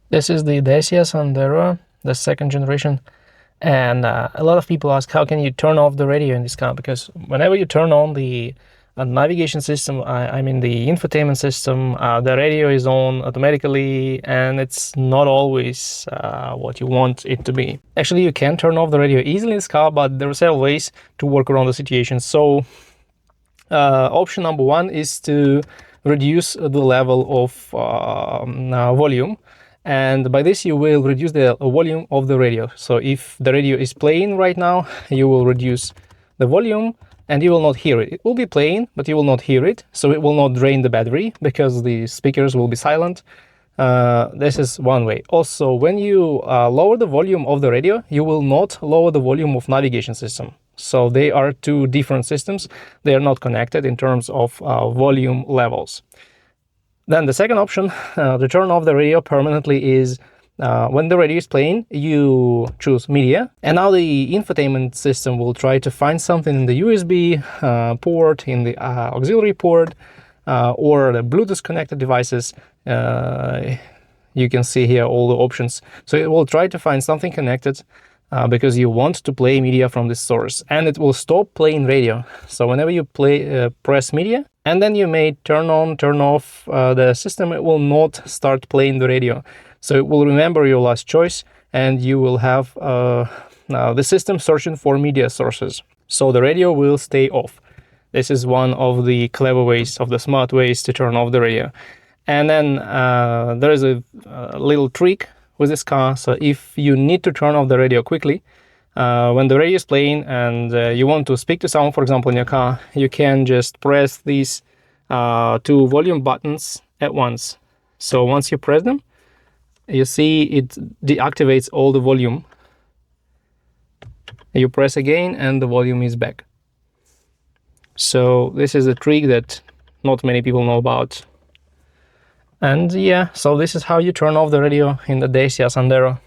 This is the Dacia Sandero, the second generation. And a lot of people ask, how can you turn off the radio in this car? Because whenever you turn on the navigation system, I mean the infotainment system, the radio is on automatically, and it's not always what you want it to be. Actually, you can turn off the radio easily in this car, but there are several ways to work around the situation. So option number one is to reduce the level of volume. And by this, you will reduce the volume of the radio. So if the radio is playing right now, you will reduce the volume and you will not hear it. It will be playing, but you will not hear it. So it will not drain the battery because the speakers will be silent. This is one way. Also, when you lower the volume of the radio, you will not lower the volume of navigation system. So they are two different systems. They are not connected in terms of volume levels. Then the second option to turn off the radio permanently is when the radio is playing, you choose media. And now the infotainment system will try to find something in the USB port, in the auxiliary port, or the Bluetooth connected devices. You can see here all the options. So it will try to find something connected because you want to play media from this source, and it will stop playing radio. So whenever you press media, and then you may turn on, turn off the system, it will not start playing the radio. So it will remember your last choice, and you will have the system searching for media sources. So the radio will stay off. This is one of the clever ways, of the smart ways to turn off the radio. And then there is a little trick with this car. So if you need to turn off the radio quickly, when the radio is playing and you want to speak to someone, for example, in your car, you can just press these two volume buttons at once. So once you press them, you see it deactivates all the volume. You press again and the volume is back. So this is a trick that not many people know about. And yeah, so this is how you turn off the radio in the Dacia Sandero.